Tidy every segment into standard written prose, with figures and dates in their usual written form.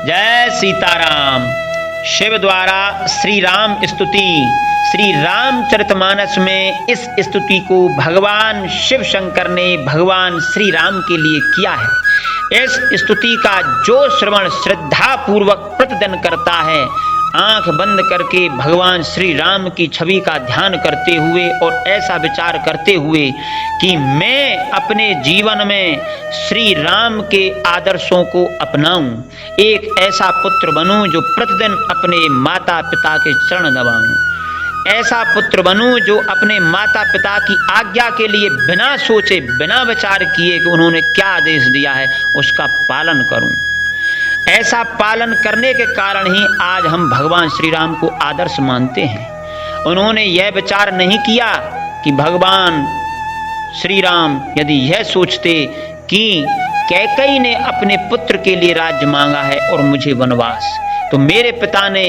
जय सीताराम। शिव द्वारा श्री राम स्तुति। श्री रामचरितमानस में इस स्तुति को भगवान शिव शंकर ने भगवान श्री राम के लिए किया है। इस स्तुति का जो श्रवण श्रद्धा पूर्वक प्रतिदिन करता है, आंख बंद करके भगवान श्री राम की छवि का ध्यान करते हुए और ऐसा विचार करते हुए कि मैं अपने जीवन में श्री राम के आदर्शों को अपनाऊं, एक ऐसा पुत्र बनूं जो प्रतिदिन अपने माता पिता के चरण दबाऊं, ऐसा पुत्र बनूं जो अपने माता पिता की आज्ञा के लिए बिना सोचे बिना विचार किए कि उन्होंने क्या आदेश दिया है उसका पालन करूं। ऐसा पालन करने के कारण ही आज हम भगवान श्री राम को आदर्श मानते हैं। उन्होंने यह विचार नहीं किया कि भगवान श्री राम यदि यह सोचते कि कैकेयी ने अपने पुत्र के लिए राज्य मांगा है और मुझे वनवास, तो मेरे पिता ने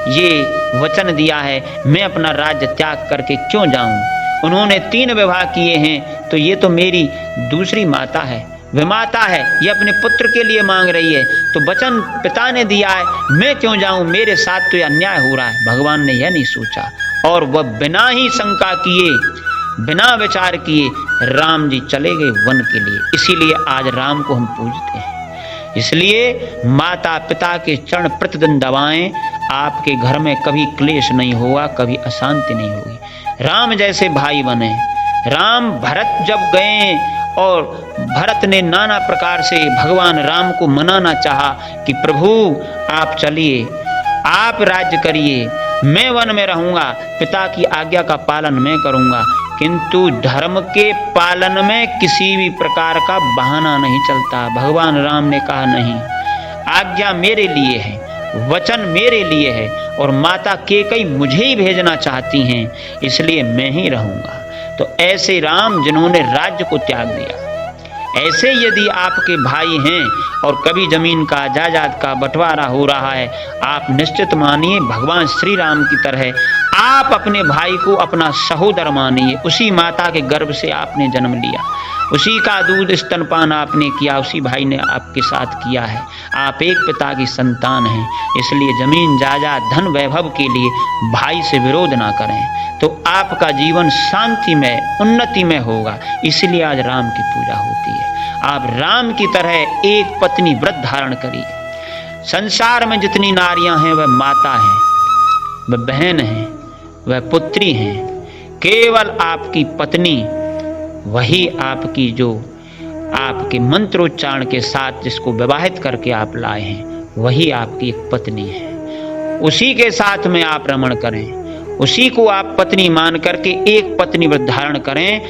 ये वचन दिया है, मैं अपना राज्य त्याग करके क्यों जाऊं। उन्होंने 3 विवाह किए हैं, तो ये तो मेरी दूसरी माता है, विमाता है, ये अपने पुत्र के लिए मांग रही है, तो वचन पिता ने दिया है, मैं क्यों जाऊं, मेरे साथ तो ये अन्याय हो रहा है। भगवान ने यह नहीं सोचा और वह बिना ही शंका किए, बिना विचार किए राम जी चले गए वन के लिए। इसीलिए आज राम को हम पूजते हैं। इसलिए माता पिता के चरण प्रतिदिन दबाएं, आपके घर में कभी क्लेश नहीं होगा, कभी अशांति नहीं होगी। राम जैसे भाई बने। राम भरत जब गए और भरत ने नाना प्रकार से भगवान राम को मनाना चाहा कि प्रभु आप चलिए, आप राज्य करिए, मैं वन में रहूंगा, पिता की आज्ञा का पालन मैं करूंगा, किंतु धर्म के पालन में किसी भी प्रकार का बहाना नहीं चलता। भगवान राम ने कहा नहीं, आज्ञा मेरे लिए है, वचन मेरे लिए है और माता कैकेयी मुझे ही भेजना चाहती हैं, इसलिए मैं ही रहूंगा। तो ऐसे राम जिन्होंने राज्य को त्याग दिया, ऐसे यदि आपके भाई हैं और कभी जमीन का जायदाद का बंटवारा हो रहा है, आप निश्चित मानिए भगवान श्री राम की तरह आप अपने भाई को अपना सहोदर मानिए। उसी माता के गर्भ से आपने जन्म लिया, उसी का दूध स्तनपान आपने किया, उसी भाई ने आपके साथ किया है। आप एक पिता की संतान हैं, इसलिए जमीन जायदाद धन वैभव के लिए भाई से विरोध ना करें, तो आपका जीवन शांतिमय उन्नतिमय होगा। इसलिए आज राम की पूजा होती है। आप राम की तरह एक पत्नी व्रत धारण करिए। संसार में जितनी नारियां हैं वह माता हैं, वह बहन हैं, वह पुत्री हैं। केवल आपकी पत्नी वही आपकी, जो आपके मंत्रोच्चारण के साथ जिसको विवाहित करके आप लाए हैं, वही आपकी एक पत्नी है। उसी के साथ में आप रमण करें, उसी को आप पत्नी मान करके एक पत्नी व्रत धारण करें,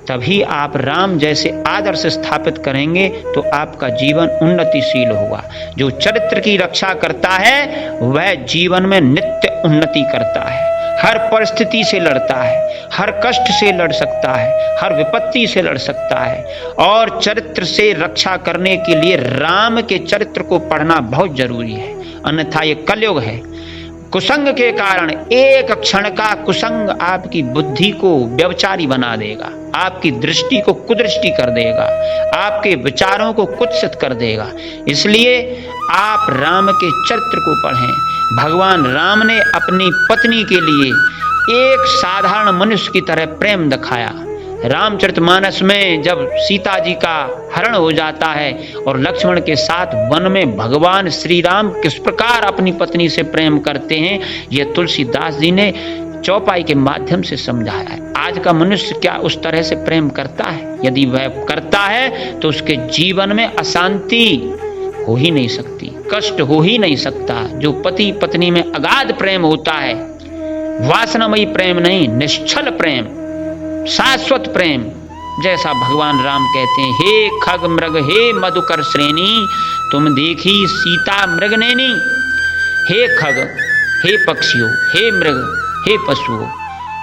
तभी आप राम जैसे आदर्श स्थापित करेंगे तो आपका जीवन उन्नतिशील होगा। जो चरित्र की रक्षा करता है वह जीवन में नित्य उन्नति करता है, हर परिस्थिति से लड़ता है, हर कष्ट से लड़ सकता है, हर विपत्ति से लड़ सकता है। और चरित्र से रक्षा करने के लिए राम के चरित्र को पढ़ना बहुत जरूरी है, अन्यथा ये कलयुग है। कुसंग के कारण एक क्षण का कुसंग आपकी बुद्धि को व्यभिचारी बना देगा, आपकी दृष्टि को कुदृष्टि कर देगा, आपके विचारों को कुत्सित कर देगा। इसलिए आप राम के चरित्र को पढ़ें। भगवान राम ने अपनी पत्नी के लिए एक साधारण मनुष्य की तरह प्रेम दिखाया। रामचरितमानस में जब सीता जी का हरण हो जाता है और लक्ष्मण के साथ वन में भगवान श्री राम किस प्रकार अपनी पत्नी से प्रेम करते हैं, यह तुलसीदास जी ने चौपाई के माध्यम से समझाया है। आज का मनुष्य क्या उस तरह से प्रेम करता है? यदि वह करता है तो उसके जीवन में अशांति हो ही नहीं सकती, कष्ट हो ही नहीं सकता। जो पति पत्नी में अगाध प्रेम होता है, वासनामयी प्रेम नहीं, निश्चल प्रेम, शाश्वत प्रेम, जैसा भगवान राम कहते हैं, हे खग मृग हे मधुकर श्रेणी, तुम देखी सीता मृग नैनी। हे खग, हे पक्षियों, हे मृग, हे पशुओं,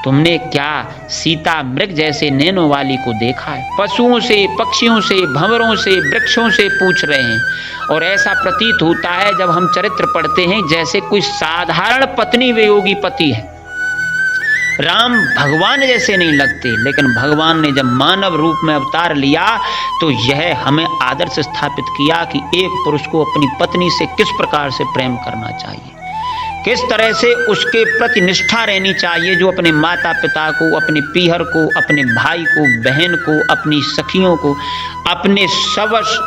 तुमने क्या सीता मृग जैसे नैनों वाली को देखा है? पशुओं से, पक्षियों से, भंवरों से, वृक्षों से पूछ रहे हैं। और ऐसा प्रतीत होता है जब हम चरित्र पढ़ते हैं जैसे कोई साधारण पत्नी वियोगी पति है। राम भगवान जैसे नहीं लगते, लेकिन भगवान ने जब मानव रूप में अवतार लिया तो यह हमें आदर्श स्थापित किया कि एक पुरुष को अपनी पत्नी से किस प्रकार से प्रेम करना चाहिए, किस तरह से उसके प्रति निष्ठा रहनी चाहिए, जो अपने माता पिता को, अपने पीहर को, अपने भाई को, बहन को, अपनी सखियों को, अपने सबस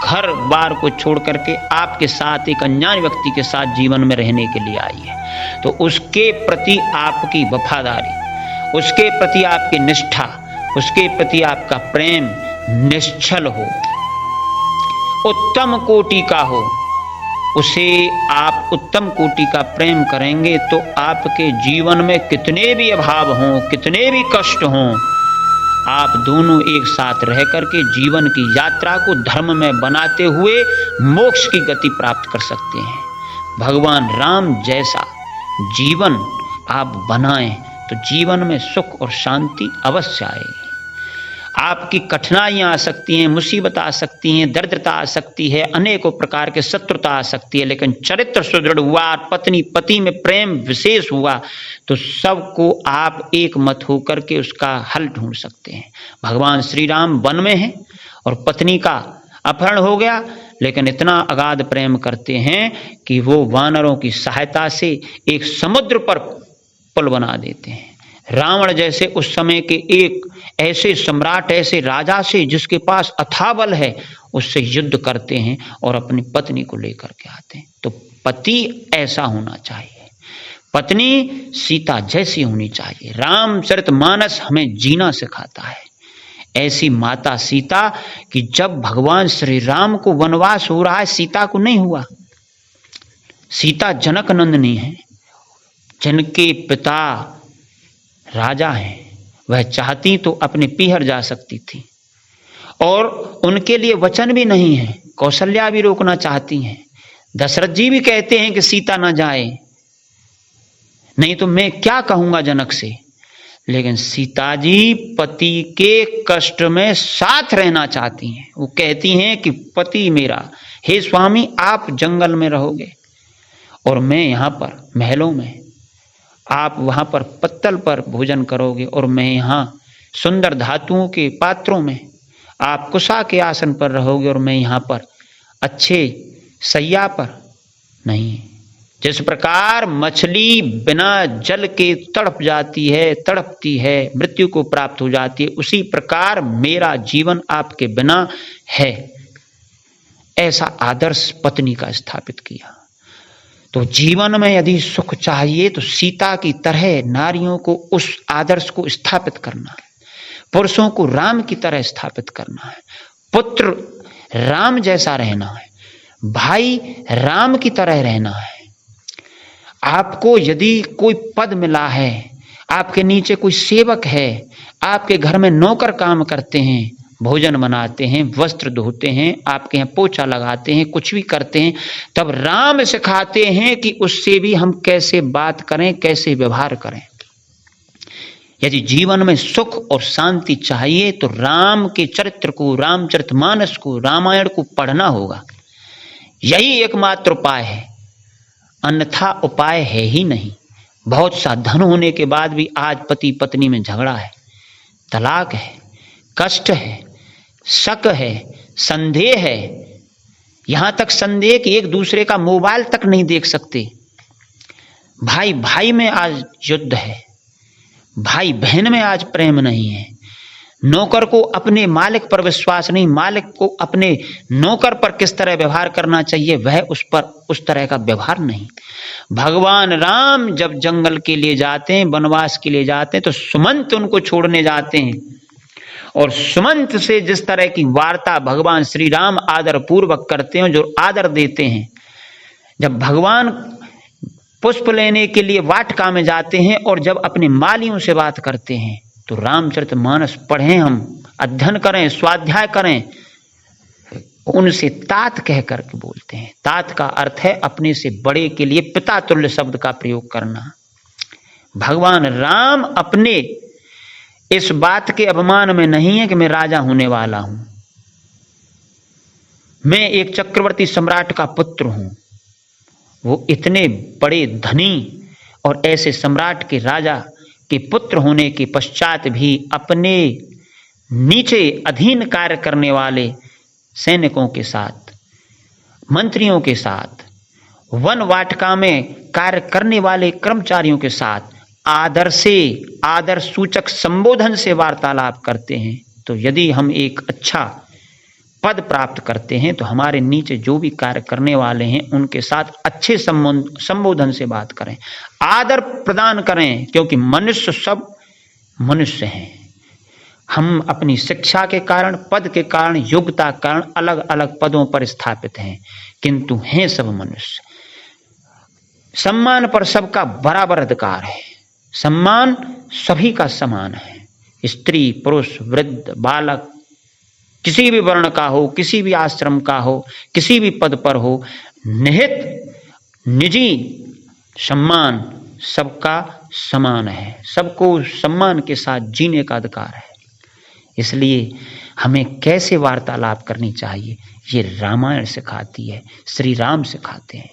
घर बार को छोड़ करके आपके साथ एक अनजान व्यक्ति के साथ जीवन में रहने के लिए आई है। तो उसके प्रति आपकी वफादारी, उसके प्रति आपकी निष्ठा, उसके प्रति आपका प्रेम निश्चल हो, उत्तम कोटि का हो, उसे आप उत्तम कोटि का प्रेम करेंगे तो आपके जीवन में कितने भी अभाव हों, कितने भी कष्ट हों, आप दोनों एक साथ रह करके जीवन की यात्रा को धर्म में बनाते हुए मोक्ष की गति प्राप्त कर सकते हैं। भगवान राम जैसा जीवन आप बनाएं तो जीवन में सुख और शांति अवश्य आएगी। आपकी कठिनाइयां आ सकती हैं, मुसीबत आ सकती हैं, दरिद्रता आ सकती है, अनेकों प्रकार के शत्रुता आ सकती है, लेकिन चरित्र सुदृढ़ हुआ, पत्नी पति में प्रेम विशेष हुआ तो सबको आप एक मत होकर के उसका हल ढूंढ सकते हैं। भगवान श्री राम वन में हैं और पत्नी का अपहरण हो गया, लेकिन इतना अगाध प्रेम करते हैं कि वो वानरों की सहायता से एक समुद्र पर पुल बना देते हैं। रावण जैसे उस समय के एक ऐसे सम्राट, ऐसे राजा से जिसके पास अथाह बल है, उससे युद्ध करते हैं और अपनी पत्नी को लेकर के आते हैं। तो पति ऐसा होना चाहिए, पत्नी सीता जैसी होनी चाहिए। रामचरितमानस हमें जीना सिखाता है। ऐसी माता सीता कि जब भगवान श्री राम को वनवास हो रहा है, सीता को नहीं हुआ। सीता जनक नंदिनी है, जिनके पिता राजा हैं। वह चाहती तो अपने पीहर जा सकती थी और उनके लिए वचन भी नहीं है। कौशल्या भी रोकना चाहती हैं, दशरथ जी भी कहते हैं कि सीता ना जाए, नहीं तो मैं क्या कहूंगा जनक से। लेकिन सीता जी पति के कष्ट में साथ रहना चाहती हैं। वो कहती हैं कि पति मेरा, हे स्वामी आप जंगल में रहोगे और मैं यहाँ पर महलों में, आप वहाँ पर पत्तल पर भोजन करोगे और मैं यहाँ सुंदर धातुओं के पात्रों में, आप कुशा के आसन पर रहोगे और मैं यहाँ पर अच्छे सैया पर नहीं। जिस प्रकार मछली बिना जल के तड़प जाती है, तड़पती है, मृत्यु को प्राप्त हो जाती है, उसी प्रकार मेरा जीवन आपके बिना है। ऐसा आदर्श पत्नी का स्थापित किया। तो जीवन में यदि सुख चाहिए तो सीता की तरह नारियों को उस आदर्श को स्थापित करना है, पुरुषों को राम की तरह स्थापित करना है, पुत्र राम जैसा रहना है, भाई राम की तरह रहना है। आपको यदि कोई पद मिला है, आपके नीचे कोई सेवक है, आपके घर में नौकर काम करते हैं, भोजन बनाते हैं, वस्त्र धोते हैं, आपके यहाँ पोछा लगाते हैं, कुछ भी करते हैं, तब राम सिखाते हैं कि उससे भी हम कैसे बात करें, कैसे व्यवहार करें। यदि जीवन में सुख और शांति चाहिए तो राम के चरित्र को, रामचरितमानस को, रामायण को पढ़ना होगा। यही एकमात्र उपाय है, अन्यथा उपाय है ही नहीं। बहुत सा धन होने के बाद भी आज पति पत्नी में झगड़ा है, तलाक है, कष्ट है, शक है, संदेह है। यहां तक संदेह कि एक दूसरे का मोबाइल तक नहीं देख सकते। भाई भाई में आज युद्ध है, भाई बहन में आज प्रेम नहीं है। नौकर को अपने मालिक पर विश्वास नहीं, मालिक को अपने नौकर पर किस तरह व्यवहार करना चाहिए वह उस पर उस तरह का व्यवहार नहीं। भगवान राम जब जंगल के लिए जाते हैं, वनवास के लिए जाते हैं, तो सुमंत उनको छोड़ने जाते हैं और सुमंत से जिस तरह की वार्ता भगवान श्री राम आदर पूर्वक करते हैं, जो आदर देते हैं। जब भगवान पुष्प लेने के लिए वाटिका में जाते हैं और जब अपने मालियों से बात करते हैं तो रामचरितमानस पढ़ें, हम अध्ययन करें, स्वाध्याय करें, उनसे तात कह करके बोलते हैं। तात का अर्थ है अपने से बड़े के लिए पिता तुल्य शब्द का प्रयोग करना। भगवान राम अपने इस बात के अभिमान में नहीं है कि मैं राजा होने वाला हूं, मैं एक चक्रवर्ती सम्राट का पुत्र हूं। वो इतने बड़े धनी और ऐसे सम्राट के, राजा कि पुत्र होने के पश्चात भी अपने नीचे अधीन कार्य करने वाले सैनिकों के साथ, मंत्रियों के साथ, वन वाटिका में कार्य करने वाले कर्मचारियों के साथ आदर सूचक संबोधन से वार्तालाप करते हैं। तो यदि हम एक अच्छा पद प्राप्त करते हैं तो हमारे नीचे जो भी कार्य करने वाले हैं उनके साथ अच्छे संबोधन से बात करें, आदर प्रदान करें, क्योंकि मनुष्य सब मनुष्य हैं। हम अपनी शिक्षा के कारण, पद के कारण, योग्यता के कारण अलग अलग पदों पर स्थापित हैं, किंतु हैं सब मनुष्य। सम्मान पर सबका बराबर अधिकार है, सम्मान सभी का समान है। स्त्री, पुरुष, वृद्ध, बालक, किसी भी वर्ण का हो, किसी भी आश्रम का हो, किसी भी पद पर हो, निहित निजी सम्मान सबका समान है। सबको सम्मान के साथ जीने का अधिकार है। इसलिए हमें कैसे वार्तालाप करनी चाहिए ये रामायण सिखाती है, श्री राम सिखाते हैं।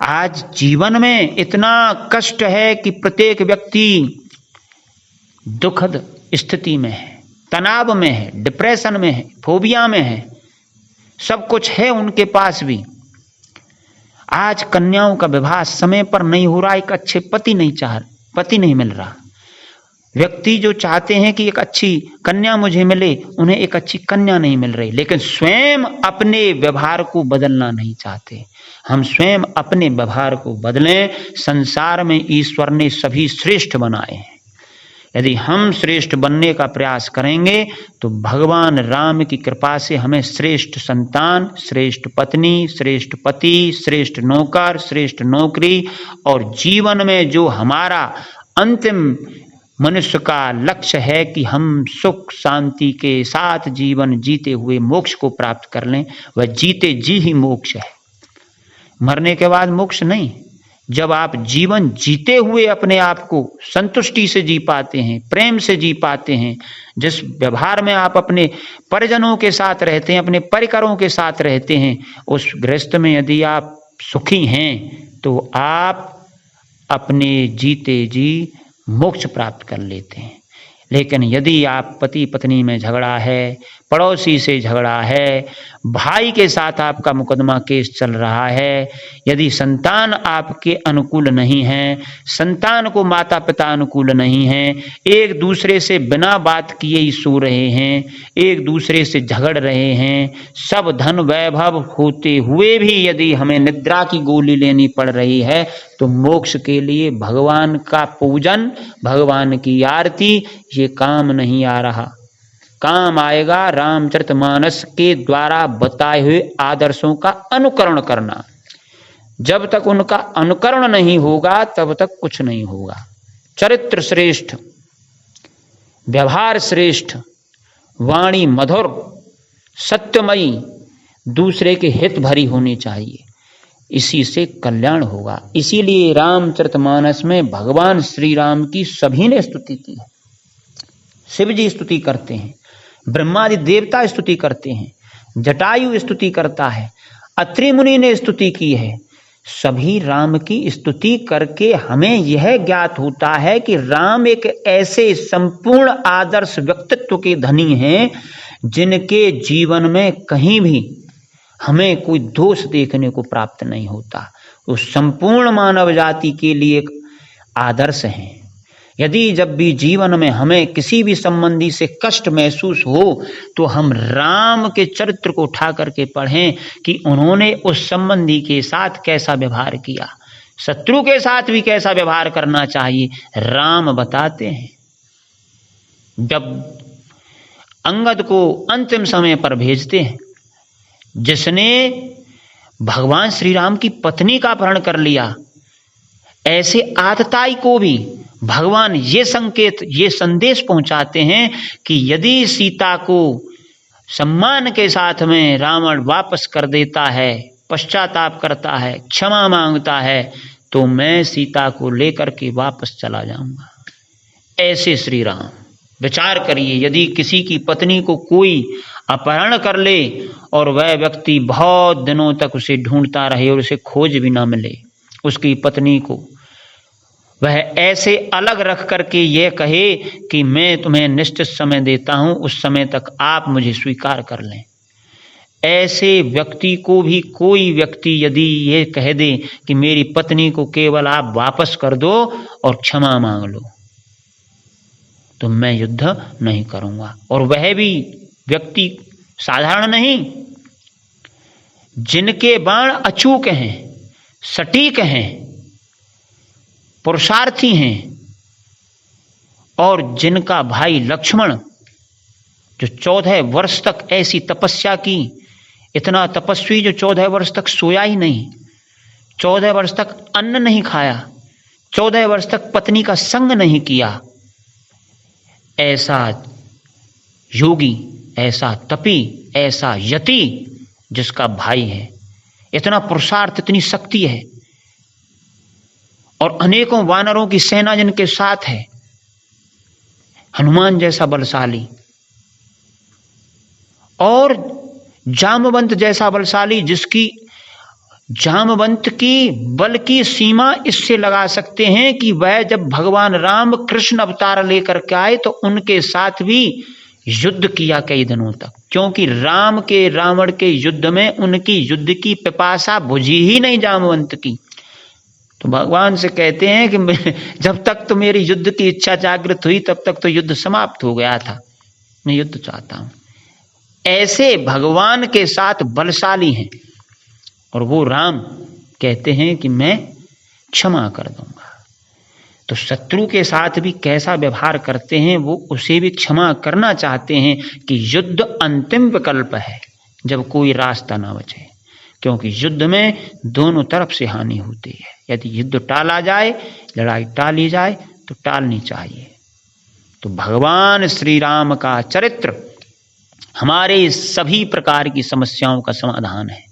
आज जीवन में इतना कष्ट है कि प्रत्येक व्यक्ति दुखद स्थिति में है, तनाव में है, डिप्रेशन में है, फोबिया में है, सब कुछ है उनके पास भी। आज कन्याओं का विवाह समय पर नहीं हो रहा, एक अच्छे पति नहीं मिल रहा। व्यक्ति जो चाहते हैं कि एक अच्छी कन्या मुझे मिले, उन्हें एक अच्छी कन्या नहीं मिल रही, लेकिन स्वयं अपने व्यवहार को बदलना नहीं चाहते। हम स्वयं अपने व्यवहार को बदलें। संसार में ईश्वर ने सभी श्रेष्ठ बनाए हैं। यदि हम श्रेष्ठ बनने का प्रयास करेंगे तो भगवान राम की कृपा से हमें श्रेष्ठ संतान, श्रेष्ठ पत्नी, श्रेष्ठ पति, श्रेष्ठ नौकर, श्रेष्ठ नौकरी और जीवन में जो हमारा अंतिम मनुष्य का लक्ष्य है कि हम सुख शांति के साथ जीवन जीते हुए मोक्ष को प्राप्त कर लें, वह जीते जी ही मोक्ष है, मरने के बाद मोक्ष नहीं। जब आप जीवन जीते हुए अपने आप को संतुष्टि से जी पाते हैं, प्रेम से जी पाते हैं, जिस व्यवहार में आप अपने परिजनों के साथ रहते हैं, अपने परिकरों के साथ रहते हैं, उस गृहस्थ में यदि आप सुखी हैं तो आप अपने जीते जी मोक्ष प्राप्त कर लेते हैं। लेकिन यदि आप पति पत्नी में झगड़ा है, पड़ोसी से झगड़ा है, भाई के साथ आपका मुकदमा केस चल रहा है, यदि संतान आपके अनुकूल नहीं है, संतान को माता पिता अनुकूल नहीं है, एक दूसरे से बिना बात किए ही सो रहे हैं, एक दूसरे से झगड़ रहे हैं, सब धन वैभव होते हुए भी यदि हमें निद्रा की गोली लेनी पड़ रही है, तो मोक्ष के लिए भगवान का पूजन, भगवान की आरती ये काम नहीं आ रहा। काम आएगा रामचरितमानस के द्वारा बताए हुए आदर्शों का अनुकरण करना। जब तक उनका अनुकरण नहीं होगा तब तक कुछ नहीं होगा। चरित्र श्रेष्ठ, व्यवहार श्रेष्ठ, वाणी मधुर, सत्यमयी, दूसरे के हित भरी होनी चाहिए, इसी से कल्याण होगा। इसीलिए रामचरितमानस में भगवान श्री राम की सभी ने स्तुति की है। शिव जी स्तुति करते हैं, ब्रह्मादि देवता स्तुति करते हैं, जटायु स्तुति करता है, अत्रि मुनि ने स्तुति की है। सभी राम की स्तुति करके हमें यह ज्ञात होता है कि राम एक ऐसे संपूर्ण आदर्श व्यक्तित्व के धनी हैं जिनके जीवन में कहीं भी हमें कोई दोष देखने को प्राप्त नहीं होता। वो संपूर्ण मानव जाति के लिए एक आदर्श हैं। यदि जब भी जीवन में हमें किसी भी संबंधी से कष्ट महसूस हो तो हम राम के चरित्र को उठा करके पढ़ें कि उन्होंने उस संबंधी के साथ कैसा व्यवहार किया, शत्रु के साथ भी कैसा व्यवहार करना चाहिए, राम बताते हैं। जब अंगद को अंतिम समय पर भेजते हैं, जिसने भगवान श्री राम की पत्नी का अपहरण कर लिया, ऐसे आतताई को भी भगवान ये संकेत, ये संदेश पहुंचाते हैं कि यदि सीता को सम्मान के साथ में रावण वापस कर देता है, पश्चाताप करता है, क्षमा मांगता है, तो मैं सीता को लेकर के वापस चला जाऊंगा। ऐसे श्री राम। विचार करिए, यदि किसी की पत्नी को कोई अपहरण कर ले और वह व्यक्ति बहुत दिनों तक उसे ढूंढता रहे और उसे खोज भी ना मिले, उसकी पत्नी को, वह ऐसे अलग रख करके यह कहे कि मैं तुम्हें निश्चित समय देता हूं, उस समय तक आप मुझे स्वीकार कर लें। ऐसे व्यक्ति को भी कोई व्यक्ति यदि ये कह दे कि मेरी पत्नी को केवल आप वापस कर दो और क्षमा मांग लो, तो मैं युद्ध नहीं करूंगा। और वह भी व्यक्ति साधारण नहीं, जिनके बाण अचूक हैं, सटीक हैं, पुरुषार्थी हैं, और जिनका भाई लक्ष्मण जो 14 वर्ष तक ऐसी तपस्या की, इतना तपस्वी जो 14 वर्ष तक सोया ही नहीं, 14 वर्ष तक अन्न नहीं खाया, 14 वर्ष तक पत्नी का संग नहीं किया, ऐसा योगी, ऐसा तपी, ऐसा यति जिसका भाई है, इतना पुरुषार्थ, इतनी शक्ति है, और अनेकों वानरों की सेना जिनके साथ है, हनुमान जैसा बलशाली, और जामवंत जैसा बलशाली, जिसकी जामवंत की बल की सीमा इससे लगा सकते हैं कि वह जब भगवान राम कृष्ण अवतार लेकर के आए तो उनके साथ भी युद्ध किया कई दिनों तक, क्योंकि राम के रावण के युद्ध में उनकी युद्ध की पिपासा बुझी ही नहीं जामवंत की। तो भगवान से कहते हैं कि जब तक तो मेरी युद्ध की इच्छा जागृत हुई तब तक तो युद्ध समाप्त हो गया था, मैं युद्ध चाहता हूं। ऐसे भगवान के साथ बलशाली हैं, और वो राम कहते हैं कि मैं क्षमा कर दूंगा। तो शत्रु के साथ भी कैसा व्यवहार करते हैं, वो उसे भी क्षमा करना चाहते हैं कि युद्ध अंतिम विकल्प है, जब कोई रास्ता ना बचे, क्योंकि युद्ध में दोनों तरफ से हानि होती है। यदि युद्ध टाला जाए, लड़ाई टाली जाए तो टालनी चाहिए। तो भगवान श्री राम का चरित्र हमारे सभी प्रकार की समस्याओं का समाधान है।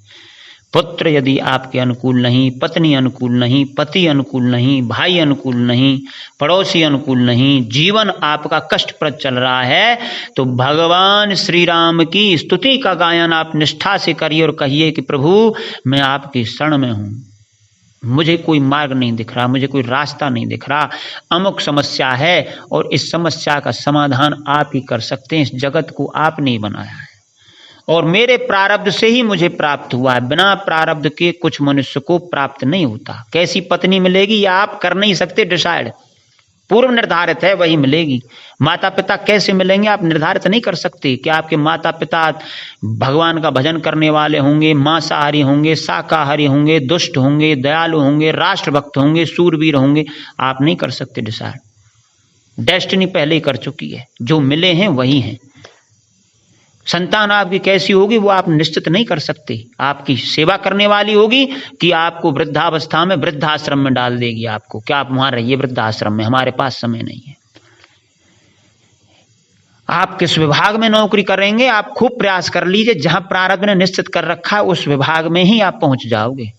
पुत्र यदि आपके अनुकूल नहीं, पत्नी अनुकूल नहीं, पति अनुकूल नहीं, भाई अनुकूल नहीं, पड़ोसी अनुकूल नहीं, जीवन आपका कष्टप्रद चल रहा है, तो भगवान श्री राम की स्तुति का गायन आप निष्ठा से करिए और कहिए कि प्रभु मैं आपकी शरण में हूं, मुझे कोई मार्ग नहीं दिख रहा, मुझे कोई रास्ता नहीं दिख रहा, अमुक समस्या है और इस समस्या का समाधान आप ही कर सकते हैं। इस जगत को आपने ही बनाया है और मेरे प्रारब्ध से ही मुझे प्राप्त हुआ है। बिना प्रारब्ध के कुछ मनुष्य को प्राप्त नहीं होता। कैसी पत्नी मिलेगी या आप कर नहीं सकते डिसाइड, पूर्व निर्धारित है वही मिलेगी। माता पिता कैसे मिलेंगे आप निर्धारित नहीं कर सकते कि आपके माता पिता भगवान का भजन करने वाले होंगे, मांसाहारी होंगे, शाकाहारी होंगे, दुष्ट होंगे, दयालु होंगे, राष्ट्रभक्त होंगे, सूरवीर होंगे, आप नहीं कर सकते डिसाइड। डेस्टिनी पहले ही कर चुकी है, जो मिले हैं वही हैं। संतान आपकी कैसी होगी वो आप निश्चित नहीं कर सकते। आपकी सेवा करने वाली होगी कि आपको वृद्धावस्था में वृद्धाश्रम में डाल देगी आपको, क्या आप वहां रहिए वृद्धाश्रम में, हमारे पास समय नहीं है। आप किस विभाग में नौकरी करेंगे, आप खूब प्रयास कर लीजिए, जहां प्रारब्ध ने निश्चित कर रखा है उस विभाग में ही आप पहुंच जाओगे।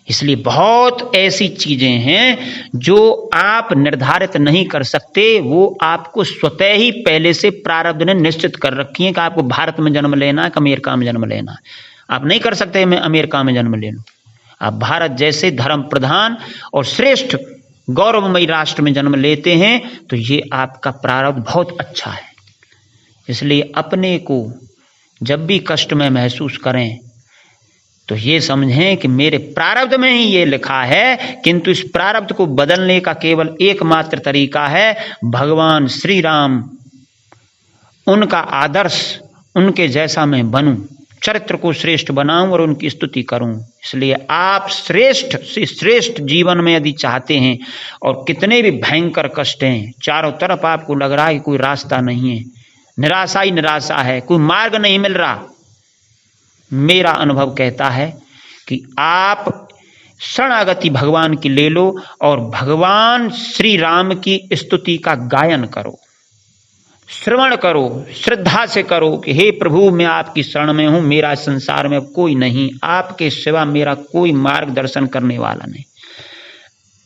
इसलिए बहुत ऐसी चीजें हैं जो आप निर्धारित नहीं कर सकते, वो आपको स्वतः ही पहले से प्रारब्ध ने निश्चित कर रखी है कि आपको भारत में जन्म लेना है कि अमेरिका में जन्म लेना है। आप नहीं कर सकते मैं अमेरिका में जन्म ले लूं। आप भारत जैसे धर्म प्रधान और श्रेष्ठ गौरवमयी राष्ट्र में जन्म लेते हैं तो ये आपका प्रारब्ध बहुत अच्छा है। इसलिए अपने को जब भी कष्ट में महसूस करें तो ये समझें कि मेरे प्रारब्ध में ही ये लिखा है, किंतु इस प्रारब्ध को बदलने का केवल एकमात्र तरीका है भगवान श्री राम, उनका आदर्श, उनके जैसा मैं बनूं, चरित्र को श्रेष्ठ बनाऊं और उनकी स्तुति करूं। इसलिए आप श्रेष्ठ से श्रेष्ठ जीवन में यदि चाहते हैं और कितने भी भयंकर कष्ट हैं, चारों तरफ आपको लग रहा है कि कोई रास्ता नहीं है, निराशा ही निराशा है, कोई मार्ग नहीं मिल रहा, मेरा अनुभव कहता है कि आप शरणागति भगवान की ले लो और भगवान श्री राम की स्तुति का गायन करो, श्रवण करो, श्रद्धा से करो कि हे प्रभु मैं आपकी शरण में हूं, मेरा संसार में कोई नहीं, आपके सिवा मेरा कोई मार्गदर्शन करने वाला नहीं,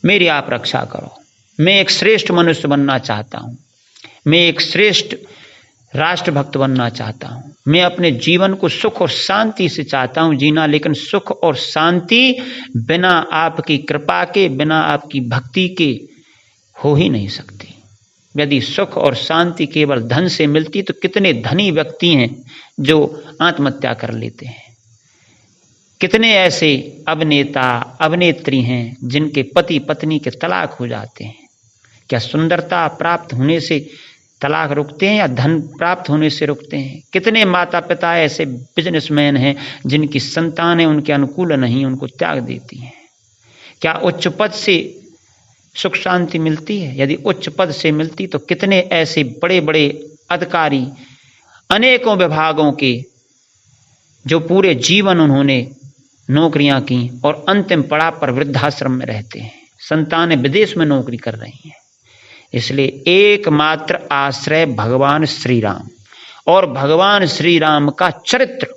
मेरी आप रक्षा करो। मैं एक श्रेष्ठ मनुष्य बनना चाहता हूं, मैं एक श्रेष्ठ राष्ट्रभक्त बनना चाहता हूँ, मैं अपने जीवन को सुख और शांति से चाहता हूँ जीना, लेकिन सुख और शांति बिना आपकी कृपा के, बिना आपकी भक्ति के हो ही नहीं सकती। यदि सुख और शांति केवल धन से मिलती तो कितने धनी व्यक्ति हैं जो आत्महत्या कर लेते हैं। कितने ऐसे अभिनेता अभिनेत्री हैं जिनके पति पत्नी के तलाक हो जाते हैं। क्या सुंदरता प्राप्त होने से तलाक रुकते हैं या धन प्राप्त होने से रुकते हैं? कितने माता पिता ऐसे बिजनेसमैन हैं जिनकी संतानें उनके अनुकूल नहीं, उनको त्याग देती हैं। क्या उच्च पद से सुख शांति मिलती है? यदि उच्च पद से मिलती तो कितने ऐसे बड़े बड़े अधिकारी, अनेकों विभागों के, जो पूरे जीवन उन्होंने नौकरियां की और अंतिम पड़ाव पर वृद्धाश्रम में रहते हैं, संतानें विदेश में नौकरी कर रही हैं। इसलिए एकमात्र आश्रय भगवान श्री राम और भगवान श्री राम का चरित्र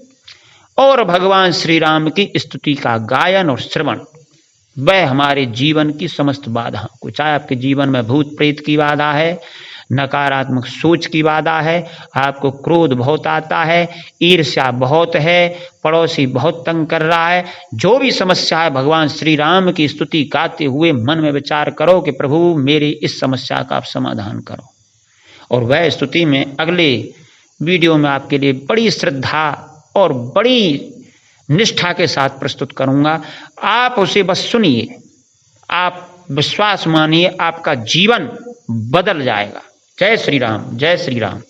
और भगवान श्री राम की स्तुति का गायन और श्रवण, वह हमारे जीवन की समस्त बाधाओं को, चाहे आपके जीवन में भूत प्रेत की बाधा है, नकारात्मक सोच की बाधा है, आपको क्रोध बहुत आता है, ईर्ष्या बहुत है, पड़ोसी बहुत तंग कर रहा है, जो भी समस्या है, भगवान श्री राम की स्तुति गाते हुए मन में विचार करो कि प्रभु मेरी इस समस्या का आप समाधान करो। और वह स्तुति में अगले वीडियो में आपके लिए बड़ी श्रद्धा और बड़ी निष्ठा के साथ प्रस्तुत करूंगा। आप उसे बस सुनिए, आप विश्वास मानिए, आपका जीवन बदल जाएगा। जय श्री राम, जय श्री राम।